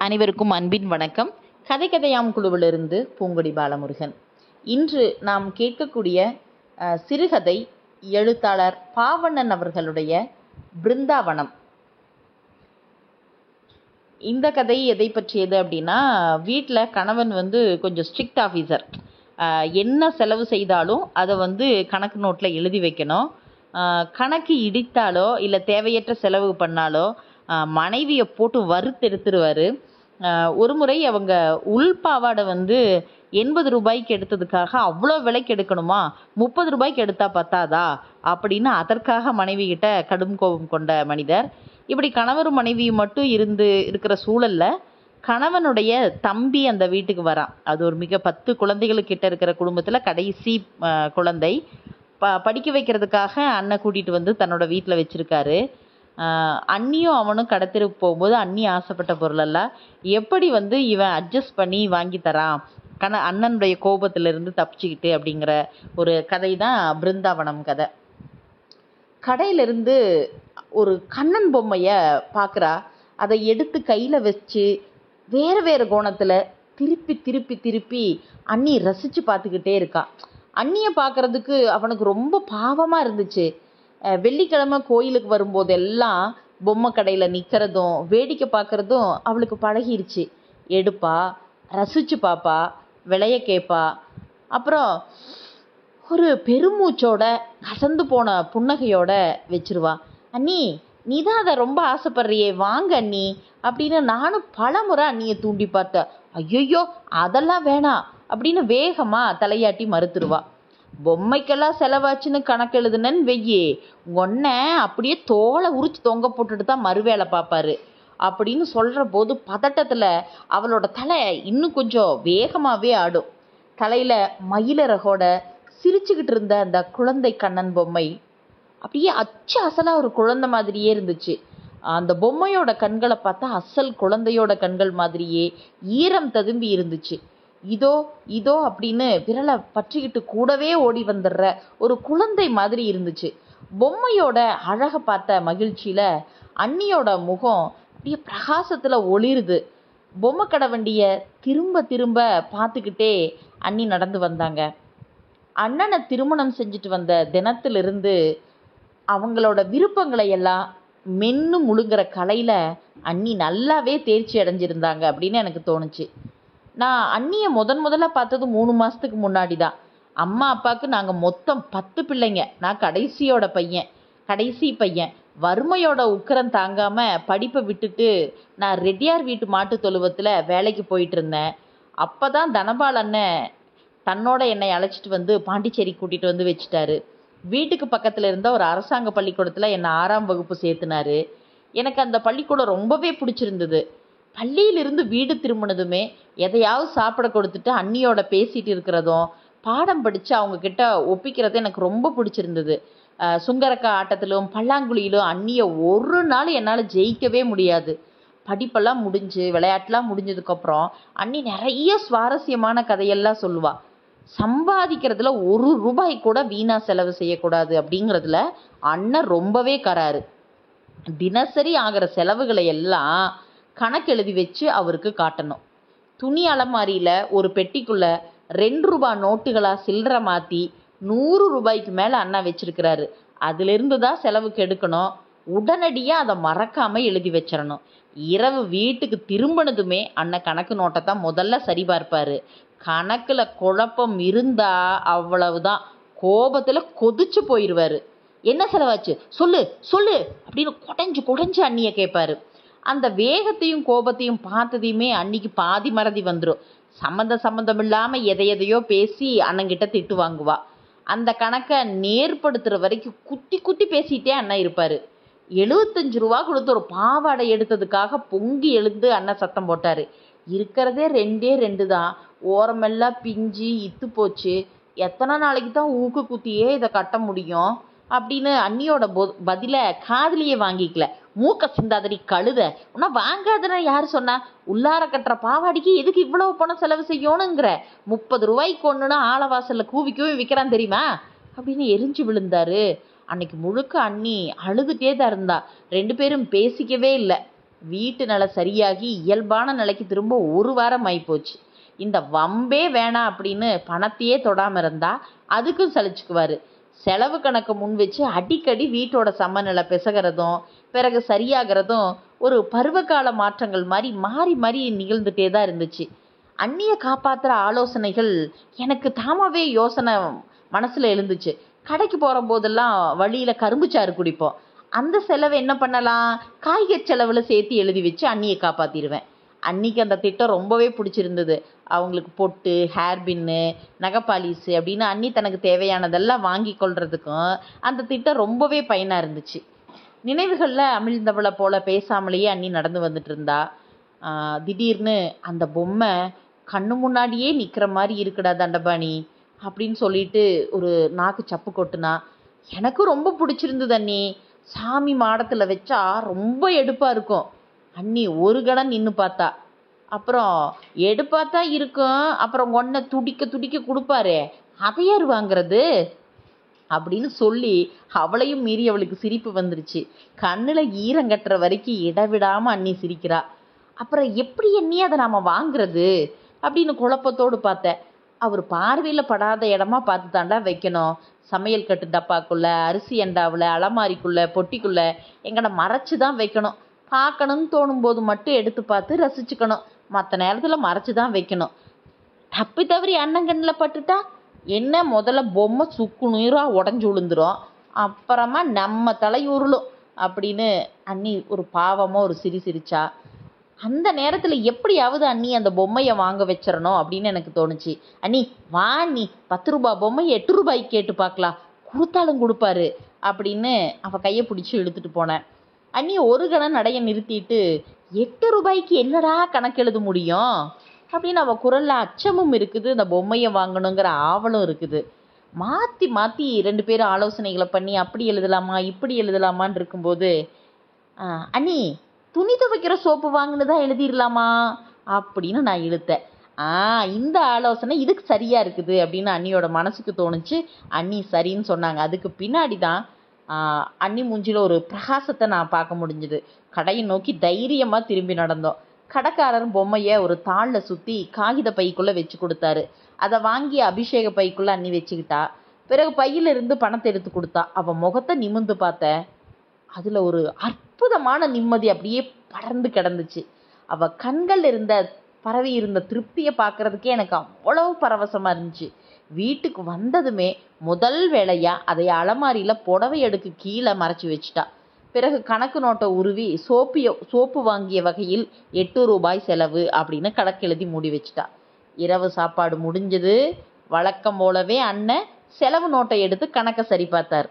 அனைவருக்கும் அன்பின் வணக்கம். கதை கதையாம் குழுவிலிருந்து பூங்கொடி பாலமுருகன். இன்று நாம் கேட்கக்கூடிய சிறுகதை எழுத்தாளர் பாவண்ணன் அவர்களுடைய பிருந்தாவனம். இந்த கதை எதை பற்றியது அப்படின்னா, வீட்டில் கணவன் கொஞ்சம் ஸ்ட்ரிக்ட் ஆஃபீஸர். என்ன செலவு செய்தாலும் அதை கணக்கு நோட்டில் எழுதி வைக்கணும். கணக்கு இடித்தாலோ இல்லை தேவையற்ற செலவு பண்ணாலோ மனைவியை போட்டு வறுத்தெடுத்துருவார். ஒரு முறை அவங்க உள்பாவாடை 80 ரூபாய்க்கு எடுத்ததுக்காக அவ்வளோ விலைக்கு எடுக்கணுமா, 30 ரூபாய்க்கு எடுத்தா பத்தாதா அப்படின்னு அதற்காக மனைவி கிட்ட கடும் கோபம் கொண்ட மனிதர். இப்படி கணவரும் மனைவியும் மட்டும் இருக்கிற சூழல்ல கணவனுடைய தம்பி அந்த வீட்டுக்கு வரான். அது ஒரு 10 குழந்தைகளுக்கிட்ட இருக்கிற குடும்பத்தில் கடைசி குழந்தை. படிக்க வைக்கிறதுக்காக அண்ணன் கூட்டிகிட்டு தன்னோட வீட்டில் வச்சுருக்காரு. அண்ணியும் அவனும் கடத்திற்கு போகும்போது அண்ணி ஆசைப்பட்ட பொருளெல்லாம் எப்படி இவன் அட்ஜஸ்ட் பண்ணி வாங்கி தரான், அண்ணனுடைய கோபத்திலிருந்து தப்பிச்சுக்கிட்டு அப்படிங்கிற ஒரு கதை தான் பிருந்தாவனம் கதை. கடையிலிருந்து ஒரு கண்ணன் பொம்மையை பார்க்குறா. அதை எடுத்து கையில் வச்சு வேறு வேறு கோணத்தில் திருப்பி திருப்பி திருப்பி அண்ணி ரசித்து பார்த்துக்கிட்டே இருக்கான். அண்ணியை பார்க்குறதுக்கு அவனுக்கு ரொம்ப பாவமாக இருந்துச்சு. வெள்ளிக்கிழமை கோயிலுக்கு வரும்போதெல்லாம் பொம்மை கடையில் நிற்கிறதும் வேடிக்கை பார்க்குறதும் அவளுக்கு பழகிருச்சு. எடுப்பா, ரசிச்சு பாப்பா, விலைய கேட்பா. அப்புறம் ஒரு பெருமூச்சோட கசந்து போன புன்னகையோட வச்சிருவா. அண்ணி, நீ தான் அதை ரொம்ப ஆசைப்படுறியே, வாங்க அண்ணி அப்படின்னு நானும் பல முறை அண்ணியை தூண்டி பார்த்தேன். ஐயோ அதெல்லாம் வேணாம் அப்படின்னு வேகமாக தலையாட்டி மறுத்துருவா. பொம்மைக்கெல்லாம் செலவாச்சுன்னு கணக்கு எழுதுனன்னு வெய்யே, ஒன்றை அப்படியே தோலை உரிச்சு தொங்க போட்டுட்டு தான் மறுவேலை பார்ப்பாரு அப்படின்னு சொல்கிற போது பதட்டத்தில் அவளோட தலை இன்னும் கொஞ்சம் வேகமாகவே ஆடும். தலையில் மயிலரகோட சிரிச்சுக்கிட்டு இருந்த அந்த குழந்தை கண்ணன் பொம்மை அப்படியே அச்சு அசலாக ஒரு குழந்தை மாதிரியே இருந்துச்சு. அந்த பொம்மையோட கண்களை பார்த்தா அசல் குழந்தையோட கண்கள் மாதிரியே ஈரம் ததும்பி இருந்துச்சு. இதோ இதோ அப்படின்னு விரலை பற்றிக்கிட்டு கூடவே ஓடி வந்துடுற ஒரு குழந்தை மாதிரி இருந்துச்சு. பொம்மையோட அழகை பார்த்த மகிழ்ச்சியில அண்ணியோட முகம் அப்படியே பிரகாசத்துல ஒளிருது. பொம்மை கடை வண்டியை திரும்ப திரும்ப பார்த்துக்கிட்டே அண்ணி நடந்து வந்தாங்க. அண்ணனை திருமணம் செஞ்சுட்டு வந்த தினத்திலிருந்து அவங்களோட விருப்பங்களை எல்லாம் மென்னு முழுங்குற கலையில அண்ணி நல்லாவே தேர்ச்சி அடைஞ்சிருந்தாங்க அப்படின்னு எனக்கு தோணுச்சு. நான் அண்ணியை முதல்ல பார்த்தது 3 மாதத்துக்கு முன்னாடி தான். அம்மா அப்பாவுக்கு நாங்கள் மொத்தம் 10 பிள்ளைங்க. நான் கடைசி பையன். வறுமையோட உக்கரம் தாங்காமல் படிப்பை விட்டுட்டு நான் ரெட்டியார் வீட்டு மாட்டு தொழுவத்தில் வேலைக்கு போயிட்டு இருந்தேன். அப்போ தான் தனபால் அண்ணன் தன்னோட என்னை அழைச்சிட்டு பாண்டிச்சேரி கூட்டிகிட்டு வச்சுட்டாரு. வீட்டுக்கு பக்கத்தில் இருந்த ஒரு அரசாங்க பள்ளிக்கூடத்தில் என்னை 6ஆம் வகுப்பு சேர்த்துனாரு. எனக்கு அந்த பள்ளிக்கூடம் ரொம்பவே பிடிச்சிருந்தது. பள்ளியிலிருந்து வீடு திரும்பினதுமே எதையாவது சாப்பிட கொடுத்துட்டு அண்ணியோட பேசிட்டு இருக்கிறதும் பாடம் படித்து அவங்கக்கிட்ட ஒப்பிக்கிறதும் எனக்கு ரொம்ப பிடிச்சிருந்தது. சுங்கரக்கா ஆட்டத்திலும் பல்லாங்குழியிலும் அண்ணியை ஒரு நாள் என்னால் ஜெயிக்கவே முடியாது. படிப்பெல்லாம் முடிஞ்சு விளையாட்டுலாம் முடிஞ்சதுக்கப்புறம் அண்ணி நிறைய சுவாரஸ்யமான கதையெல்லாம் சொல்லுவாள். சம்பாதிக்கிறதுல 1 ரூபாய் கூட வீணா செலவு செய்யக்கூடாது அப்படிங்கிறதுல அண்ணன் ரொம்பவே கராரு. தினசரி ஆகிற செலவுகளை எல்லாம் கணக்கு எழுதி வச்சு அவருக்கு காட்டணும். துணி அலமாரியில் ஒரு பெட்டிக்குள்ள 2 ரூபாய் நோட்டுகளாக சில்லறை மாற்றி 100 ரூபாய்க்கு மேலே அண்ணா வச்சிருக்கிறாரு. அதிலிருந்து தான் செலவுக்கு எடுக்கணும். உடனடியாக அதை மறக்காமல் எழுதி வச்சிடணும். இரவு வீட்டுக்கு திரும்பினதுமே அண்ணன் கணக்கு நோட்டை தான் முதல்ல சரிபார்ப்பார். கணக்கில் குழப்பம் இருந்தால் அவ்வளவுதான், கோபத்தில் கொதிச்சு போயிடுவார். என்ன செலவாச்சு சொல்லு சொல்லு அப்படின்னு குடைஞ்சு அண்ணியை கேட்பாரு. அந்த வேகத்தையும் கோபத்தையும் பார்த்ததையுமே அன்னைக்கு பாதி மறதி வந்துடும். சம்மந்தம் இல்லாமல் எதையோ பேசி அண்ணங்கிட்ட திட்டு வாங்குவா. அந்த கணக்கை நேர்படுத்துகிற வரைக்கும் குத்தி குத்தி பேசிகிட்டே அண்ணன் இருப்பார். 75 ரூபா கொடுத்து ஒரு பாவாடை எடுத்ததுக்காக பொங்கி எழுந்து அண்ணன் சத்தம் போட்டார். இருக்கிறதே 2 தான், ஓரமெல்லாம் பிஞ்சு இத்து போச்சு, எத்தனை நாளைக்கு தான் ஊக்கு குத்தியே இதை கட்ட முடியும் அப்படின்னு அண்ணியோட பதிலை காதலியே வாங்கிக்கல. மூக்க சிந்தாதடி கழுத, உன்னா வாங்காதன யார் சொன்னா, உள்ளார கட்டுற பாவாடிக்கு எதுக்கு இவ்வளவு பணம் செலவு செய்யணுங்கிற, 30 ரூபாய்க்கு ஒன்றுனா ஆலவாசலில் கூவி விற்கிறான் தெரியுமா அப்படின்னு எரிஞ்சு விழுந்தாரு. அன்னைக்கு முழுக்க அண்ணி அழுதுகிட்டே தான் இருந்தா. 2 பேரும் பேசிக்கவே இல்லை. வீட்டு நிலை சரியாகி இயல்பான நிலைக்கு திரும்ப 1 வாரம் ஆகிப்போச்சு. இந்த வம்பே வேணாம் அப்படின்னு பணத்தையே தொடாமல் இருந்தால் அதுக்கும் சலிச்சுக்குவார். செலவு கணக்கை முன் வச்சு அடிக்கடி வீட்டோட சமநிலை பிசகிறதும் பிறகு சரியாகிறதும் ஒரு பருவகால மாற்றங்கள் மாதிரி மாறி மாறி நிகழ்ந்துட்டே தான் இருந்துச்சு. அண்ணியை காப்பாற்றுற ஆலோசனைகள் எனக்கு தாமாவே யோசனை மனசில் எழுந்துச்சு. கடைக்கு போகிற போதெல்லாம் வழியில் கரும்புச்சாறு குடிப்போம். அந்த செலவை என்ன பண்ணலாம், காய்கறி செலவில் சேர்த்து எழுதி வச்சு அண்ணியை காப்பாற்றிடுவேன். அன்னிக்கு அந்த திட்டம் ரொம்பவே பிடிச்சிருந்தது. அவங்களுக்கு பொட்டு, ஹேர் பின்னு, நகைப்பாலிஸு அப்படின்னு அண்ணி தனக்கு தேவையானதெல்லாம் வாங்கி கொள்றதுக்கும் அந்த திட்டம் ரொம்பவே பயனாக இருந்துச்சு. நினைவுகளில் அமிழ்ந்தவளை போல் பேசாமலேயே அண்ணி நடந்து வந்துட்டு இருந்தா. திடீர்னு அந்த பொம்மை கண்ணு முன்னாடியே நிற்கிற மாதிரி இருக்குடா தண்டபாணி அப்படின்னு சொல்லிட்டு ஒரு நாக்கு சப்பு கொட்டுனா. எனக்கும் ரொம்ப பிடிச்சிருந்தது அண்ணி. சாமி மாடத்தில் வச்சா ரொம்ப எடுப்பாக இருக்கும். அண்ணி ஒரு கணம் நின்று பார்த்தா. அப்புறம் எடுப்பாத்தான் இருக்கும், அப்புறம் ஒன்றை துடிக்க துடிக்க கொடுப்பாரு, அதை யார் வாங்கிறது அப்படின்னு சொல்லி அவளையும் மீறி அவளுக்கு சிரிப்பு வந்துருச்சு. கண்ணில் ஈரம் கட்டுற வரைக்கும் இடவிடாமல் அண்ணி சிரிக்கிறா. அப்புறம் எப்படி அண்ணி அதை நாம் வாங்குறது அப்படின்னு குழப்பத்தோடு பார்த்தேன். அவர் பார்வையில் படாத இடமா பார்த்து தாண்டா வைக்கணும். சமையல் கட்டு டப்பாக்குள்ளே, அரிசி அண்டாவில், அலமாரிக்குள்ளே, பொட்டிக்குள்ளே எங்கட மறைச்சி தான் வைக்கணும். பார்க்கணும்னு தோணும் போது மட்டும் எடுத்து பார்த்து ரசிச்சுக்கணும். மற்ற நேரத்தில் மறைச்சி தான் வைக்கணும். தப்பி தவறி அண்ணங்கண்ணில் பட்டுட்டா என்ன, முதல்ல பொம்மை சுக்கு நீராக உடஞ்சி விழுந்துரும், அப்புறமா நம்ம தலையுருளும் அப்படின்னு அண்ணி ஒரு பாவமாக ஒரு சிரிச்சா. அந்த நேரத்தில் எப்படியாவது அண்ணி அந்த பொம்மையை வாங்க வச்சிடணும் அப்படின்னு எனக்கு தோணுச்சு. அண்ணி வா அண்ணி, 10 ரூபா பொம்மையை 8 ரூபாய்க்கு கேட்டு பார்க்கலாம், கொடுத்தாலும் கொடுப்பாரு அப்படின்னு அவள் கையை பிடிச்சி இழுத்துட்டு போனேன். அண்ணி ஒரு கணம் நடைய நிறுத்திட்டு 8 ரூபாய்க்கு என்னடா கணக்கு எழுத முடியும் அப்படின்னு அவள் குரலில் அச்சமும் இருக்குது, அந்த பொம்மையை வாங்கணுங்கிற ஆவலும் இருக்குது. மாற்றி மாற்றி 2 பேரும் ஆலோசனைகளை பண்ணி அப்படி எழுதலாமா இப்படி எழுதலாமான்னு இருக்கும்போது, அண்ணி துணி துவைக்கிற சோப்பு வாங்கினதான் எழுதிடலாமா அப்படின்னு நான் இழுத்தேன். இந்த ஆலோசனை இதுக்கு சரியாக இருக்குது அப்படின்னு அண்ணியோட மனசுக்கு தோணுச்சு. அண்ணி சரின்னு சொன்னாங்க. அதுக்கு பின்னாடி தான் அண்ணி மூஞ்சியில் ஒரு பிரகாசத்தை நான் பார்க்க முடிஞ்சுது. கடையை நோக்கி தைரியமாக திரும்பி நடந்தோம். கடைக்காரர் பொம்மையை ஒரு தாளில் சுற்றி காகித பைக்குள்ளே வச்சு கொடுத்தாரு. அதை வாங்கி அபிஷேக பைக்குள்ளே அண்ணி வச்சுக்கிட்டா. பிறகு பையிலிருந்து பணத்தை எடுத்து கொடுத்தா. அவள் முகத்தை நிமிர்ந்து பார்த்தேன். அதில் ஒரு அற்புதமான நிம்மதி அப்படியே படர்ந்து கிடந்துச்சு. அவள் கண்கள் பரவி இருந்த திருப்தியை பார்க்குறதுக்கே எனக்கு அவ்வளவு பரவசமாக இருந்துச்சு. வீட்டுக்கு வந்ததுமே முதல் வேலையாக அதை அலமாரியில் புடவை எடுக்கு கீழே மறைச்சி வச்சிட்டா. பிறகு கணக்கு நோட்டை உருவி சோப்பு வாங்கிய வகையில் 8 ரூபாய் செலவு அப்படின்னு கணக்கு எழுதி மூடி வச்சிட்டா. இரவு சாப்பாடு முடிஞ்சது. வழக்கம் போலவே அண்ணன் செலவு நோட்டை எடுத்து கணக்கை சரி பார்த்தார்.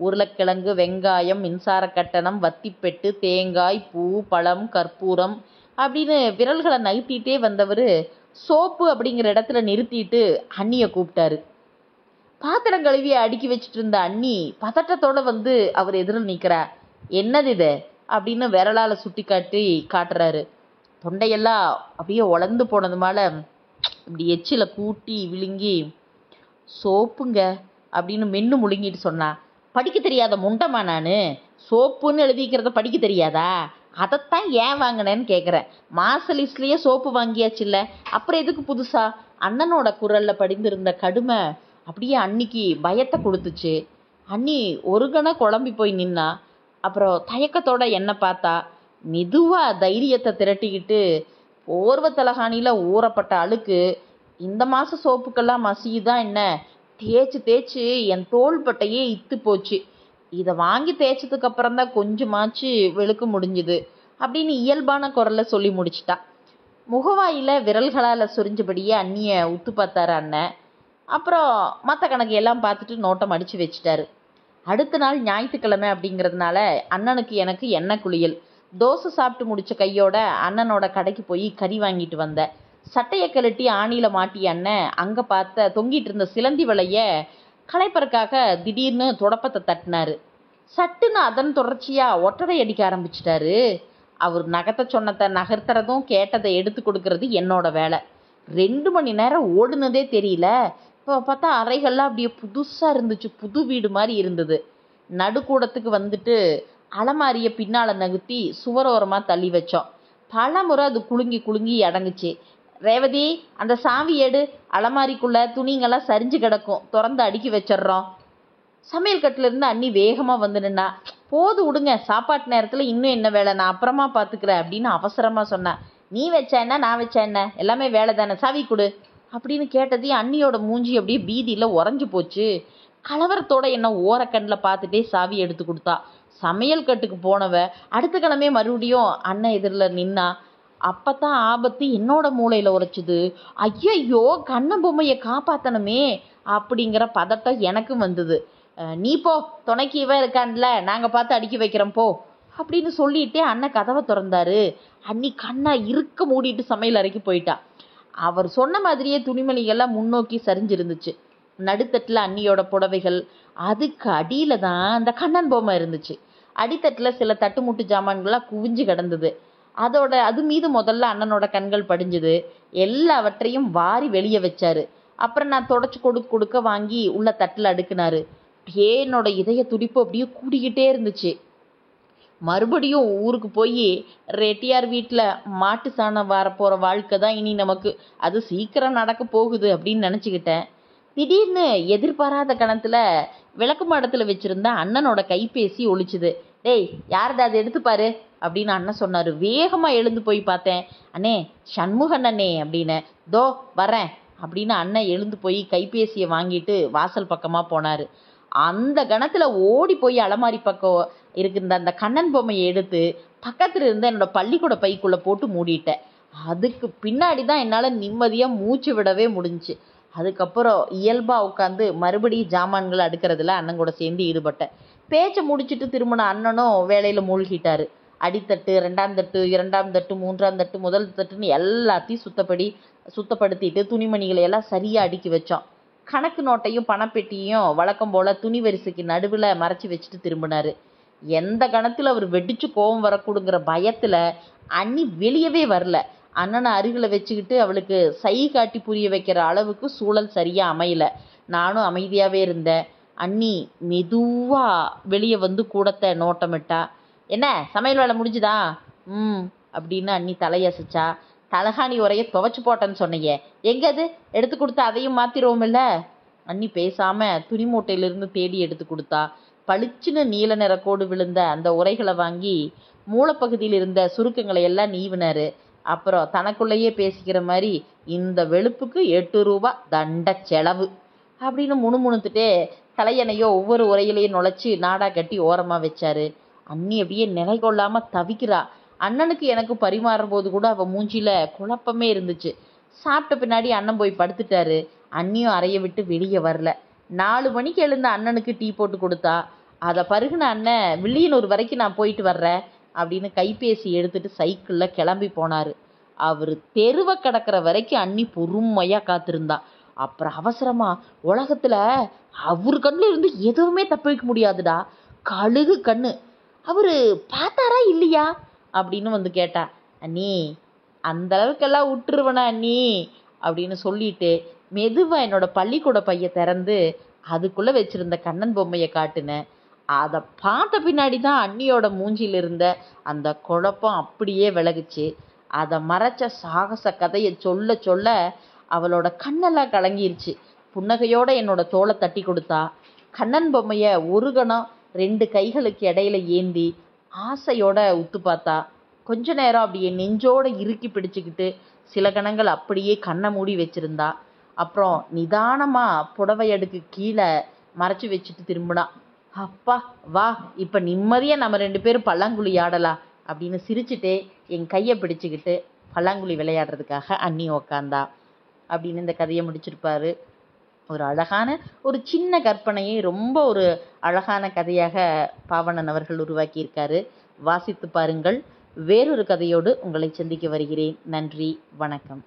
உருளைக்கிழங்கு, வெங்காயம், மின்சார கட்டணம், வத்திப்பெட்டு, தேங்காய், பூ, பழம், கற்பூரம் அப்படின்னு விரல்களை நைட்டிகிட்டே வந்தவர் சோப்பு அப்படிங்கிற இடத்துல நிறுத்திட்டு அண்ணியை கூப்பிட்டாரு. பாத்திரம் கழுவி அடுக்கி வச்சுட்டு இருந்த அண்ணி பதட்டத்தோடு வந்து அவர் எதிரில் நிற்கிறா. என்னது இது அப்படின்னு விரலால் சுட்டி காட்டுறாரு. தொண்டையெல்லாம் அப்படியே உலர்ந்து போனதுனால இப்படி எச்சில கூட்டி விழுங்கி, சோப்புங்க அப்படின்னு மென்று முழுங்கிட்டு சொன்னா. படிக்க தெரியாத முண்டமா நான்? சோப்புன்னு எழுதிக்கிறத படிக்க தெரியாதா? அதைத்தான் ஏன் வாங்கினேன்னு கேட்குறேன். மாசலிஸ்லேயே சோப்பு வாங்கியாச்சு இல்லை, அப்புறம் எதுக்கு புதுசா? அண்ணனோட குரலில் படிந்திருந்த கடுமை அப்படியே அன்னிக்கு பயத்தை கொடுத்துச்சு. அண்ணி ஒரு கணம் குழம்பி போய் நின்னா. அப்புறம் தயக்கத்தோட என்னை பார்த்தா. மெதுவாக தைரியத்தை திரட்டிக்கிட்டு, போர்வ தலகாணியில் ஊறப்பட்ட அழுக்கு இந்த மாதம் சோப்புக்கெல்லாம் மசியுதான் என்ன, தேய்ச்சி தேய்ச்சி என் தோள்பட்டையே இத்து போச்சு. இதை வாங்கி தேய்ச்சதுக்கு அப்புறம் தான் கொஞ்சமாச்சு வெளுக்க முடிஞ்சுது அப்படின்னு இயல்பான குரலை சொல்லி முடிச்சிட்டா. முகவாயில் விரல்களால் சொரிஞ்சபடியே அண்ணியை உத்து பார்த்தாரு அண்ணன். அப்புறம் மற்ற கணக்கு எல்லாம் பார்த்துட்டு நோட்டம் அடித்து வச்சிட்டாரு. அடுத்த நாள் ஞாயிற்றுக்கிழமை அப்படிங்கிறதுனால அண்ணனுக்கு எனக்கு எண்ணெய் குளியல். தோசை சாப்பிட்டு முடித்த கையோட அண்ணனோட கடைக்கு போய் கறி வாங்கிட்டு வந்தேன். சட்டையை கழட்டி ஆணியில் மாட்டிய அண்ணன் அங்கே பார்த்த தொங்கிட்டு இருந்த சிலந்தி வலையை களைப்பறக்காக திடீர்னு தொடப்பத்தை தட்டினாரு. சட்டுன்னு அதன் தொடர்ச்சியாக ஒட்டடை அடிக்க ஆரம்பிச்சிட்டாரு. அவர் நகத்தை சொன்னதை நகர்த்துறதும் கேட்டதை எடுத்து கொடுக்கறது என்னோட வேலை. 2 மணி நேரம் ஓடுனதே தெரியல. இப்போ பார்த்தா அறைகள்லாம் அப்படியே புதுசாக இருந்துச்சு, புது வீடு மாதிரி இருந்தது. நடுக்கூடத்துக்கு வந்துட்டு அலமாரியை பின்னால் நகர்த்தி சுவரோரமாக தள்ளி வச்சோம். பல முறை அது குலுங்கி குலுங்கி அடங்குச்சு. ரேவதி, அந்த சாவி எடு, அலமாரிக்குள்ளே துணிங்கெல்லாம் சரிஞ்சு கிடக்கும், திறந்து அடுக்கி வச்சிட்றோம். சமையல் கட்டிலேருந்து அண்ணி வேகமாக வந்து நின்னா. போது விடுங்க, சாப்பாட்டு நேரத்தில் இன்னும் என்ன வேலை, நான் அப்புறமா பார்த்துக்கிறேன் அப்படின்னு அவசரமாக சொன்னேன். நீ வச்ச என்ன, நான் வச்ச என்ன, எல்லாமே வேலை தானே, சாவி கொடு அப்படின்னு கேட்டதையும் அண்ணியோட மூஞ்சி அப்படியே பீதியில் உறைஞ்சி போச்சு. கலவரத்தோட என்ன ஓரக்கண்ணில் பார்த்துட்டே சாவி எடுத்து கொடுத்தா. சமையல் கட்டுக்கு போனவ அடுத்த கிழமையே மறுபடியும் அண்ணன் எதிரில் நின்னா. அப்பத்தான் ஆபத்து என்னோட மூளையில் உரைச்சிது. ஐயையோ, கண்ணன் பொம்மையை காப்பாற்றணுமே அப்படிங்கிற பதட்டம் எனக்கும் வந்தது. நீ போ, துணைக்கு இவ இருக்கான்ல, நாங்கள் பார்த்து அடுக்கி வைக்கிறோம் போ அப்படின்னு சொல்லிட்டே அண்ணன் கதவை திறந்தாரு. அண்ணி கண்ணா இருக்க மூடிட்டு சமையல் அறைக்கு போயிட்டா. அவர் சொன்ன மாதிரியே துணிமணிகள்லாம் முன்னோக்கி சரிஞ்சிருந்துச்சு. நடுத்தட்டில் அண்ணியோட புடவைகள், அதுக்கு அடியில் தான் அந்த கண்ணன் பொம்மை இருந்துச்சு. அடித்தட்டில் சில தட்டுமுட்டு ஜாமான்கள்லாம் குவிஞ்சு கிடந்தது. அது மீது முதல்ல அண்ணனோட கண்கள் படிஞ்சுது. எல்லாவற்றையும் வாரி வெளியே வச்சாரு. அப்புறம் நான் தொடச்சி கொடுக்க வாங்கி உள்ள தட்டில் அடுக்குனாரு. என்னோட இதய துடிப்பு அப்படியே கூடிக்கிட்டே இருந்துச்சு. மறுபடியும் ஊருக்கு போய் ரெட்டியார் வீட்டில் மாட்டு சாணம் வரப்போகிற வாழ்க்கை தான் இனி நமக்கு, அது சீக்கிரம் நடக்க போகுது அப்படின்னு நினச்சிக்கிட்டேன். திடீர்னு எதிர்பாராத கணத்தில் விளக்கு மாடத்தில் வச்சுருந்த அண்ணனோட கைபேசி ஒலிச்சுது. டேய், யாரடா அது, எடுத்துப்பாரு அப்படின்னு அண்ணன் சொன்னார். வேகமாக எழுந்து போய் பார்த்தேன். அண்ணே, சண்முகன் அண்ணே அப்படின்னு. தோ வரேன் அப்படின்னு அண்ணன் எழுந்து போய் கைபேசியை வாங்கிட்டு வாசல் பக்கமாக போனார். அந்த கணத்தில் ஓடி போய் அலமாரி பக்கம் இருக்கிற அந்த கண்ணன் பொம்மையை எடுத்து பக்கத்தில் இருந்த என்னோட பள்ளிக்கூட பைக்குள்ளே போட்டு மூடிட்டேன். அதுக்கு பின்னாடி தான் என்னால் நிம்மதியாக மூச்சு விடவே முடிஞ்சிச்சு. அதுக்கப்புறம் இயல்பாக உட்காந்து மறுபடியும் ஜாமான்களை அடுக்கிறதுல அண்ணன் கூட சேர்ந்து ஈடுபட்டேன். பேச்சை முடிச்சுட்டு திரும்பின அண்ணனும் வேலையில் மூழ்கிட்டார். அடித்தட்டு, ரெண்டாம் தட்டு, இரண்டாம் தட்டு, மூன்றாம் தட்டு, முதல் தட்டுன்னு எல்லாத்தையும் சுத்தப்படுத்திட்டு துணிமணிகளை எல்லாம் சரியாக அடுக்கி வச்சோம். கணக்கு நோட்டையும் பணப்பெட்டியும் வழக்கம் போல் துணி வரிசைக்கு நடுவில் மறைச்சி வச்சுட்டு திரும்பினார். எந்த கணத்தில் அவர் வெடிச்சு கோபம் வரக்கூடுங்கிற பயத்தில் அண்ணி வெளியவே வரல. அண்ணனை அருகில் வச்சுக்கிட்டு அவளுக்கு சை காட்டி புரிய வைக்கிற அளவுக்கு சூழல் சரியாக அமையல. நானும் அமைதியாகவே இருந்தேன். அண்ணி மெதுவாக வெளியே வந்து கூடத்தை நோட்டமிட்டா. என்ன, சமையல் வேலை முடிஞ்சுதா? அப்படின்னு அண்ணி தலையசைச்சா. தலகாணி உரைய துவைச்சு போட்டேன்னு சொன்னையே, எங்கே அது, எடுத்து கொடுத்தா அதையும் மாற்றிடுவோமில்ல? அண்ணி பேசாமல் துணி மூட்டையிலிருந்து தேடி எடுத்து கொடுத்தா. பளிச்சுன்னு நீல நிற கோடு விழுந்த அந்த உரைகளை வாங்கி மூலப்பகுதியில் இருந்த சுருக்கங்களை எல்லாம் நீவினார். அப்புறம் தனக்குள்ளேயே பேசிக்கிற மாதிரி, இந்த வெளுப்புக்கு 8 ரூபா தண்ட செலவு அப்படின்னு முணுமுணுத்துட்டே தலையணையோ ஒவ்வொரு உரையிலையும் நுழைச்சி நாடா கட்டி ஓரமாக வச்சாரு. அண்ணி அப்படியே நிலை கொள்ளாமல் தவிக்கிறா. அண்ணனுக்கு எனக்கு பரிமாறும் போது கூட அவள் மூஞ்சியில் குழப்பமே இருந்துச்சு. சாப்பிட்ட பின்னாடி அண்ணன் போய் படுத்துட்டாரு. அண்ணியும் அறையை விட்டு வெளியே வரல. 4 மணிக்கு எழுந்த அண்ணனுக்கு டீ போட்டு கொடுத்தா. அதை பருகுன அண்ணன், வில்லியனூர் வரைக்கும் நான் போயிட்டு வர்றேன் அப்படின்னு கைபேசி எடுத்துட்டு சைக்கிளில் கிளம்பி போனார். அவர் தெருவை கடக்கிற வரைக்கும் அண்ணி பொறுமையாக காத்திருந்தா. அப்புறம் அவசரமாக, உலகத்தில் அவர் கண்ணில் இருந்து எதுவுமே தப்பிக்க முடியாதுடா, கழுகு கண்ணு, அவர் பார்த்தாரா இல்லையா அப்படின்னு வந்து கேட்டா. அண்ணி, அந்த அளவுக்கெல்லாம் விட்டுருவனா அண்ணி அப்படின்னு சொல்லிட்டு மெதுவாக என்னோட பள்ளிக்கூட பையை திறந்து அதுக்குள்ளே வச்சுருந்த கண்ணன் பொம்மையை காட்டுனேன். அதை பார்த்த பின்னாடி தான் அண்ணியோட மூஞ்சியில் இருந்த அந்த குழப்பம் அப்படியே விலகுச்சு. அதை மறைச்ச சாகச கதையை சொல்ல சொல்ல அவளோட கண்ணெல்லாம் கலங்கிருச்சு. புன்னகையோடு என்னோட தோலை தட்டி கொடுத்தா. கண்ணன் பொம்மையை ஒரு கணம் 2 கைகளுக்கு இடையில ஏந்தி ஆசையோட உத்து பார்த்தா. கொஞ்ச நேரம் அப்படியே நெஞ்சோடு இறுக்கி பிடிச்சிக்கிட்டு சில கணங்கள் அப்படியே கண்ணை மூடி வச்சுருந்தா. அப்புறம் நிதானமாக புடவை அடுக்கு கீழே மறைச்சி வச்சுட்டு திரும்பினா. அப்பா வா, இப்போ நிம்மதியாக நம்ம 2 பேரும் பல்லாங்குழி ஆடலாம் அப்படின்னு சிரிச்சுட்டே என் கையை பிடிச்சிக்கிட்டு பல்லாங்குழி விளையாடுறதுக்காக அண்ணி உக்காந்தா அப்படின்னு இந்த கதையை முடிச்சிருப்பாரு. ஒரு அழகான ஒரு சின்ன கற்பனையை ரொம்ப ஒரு அழகான கதையாக பாவணன் அவர்கள் உருவாக்கியிருக்காரு. வாசித்து பாருங்கள். வேறொரு கதையோடு உங்களை சந்திக்க வருகிறேன். நன்றி, வணக்கம்.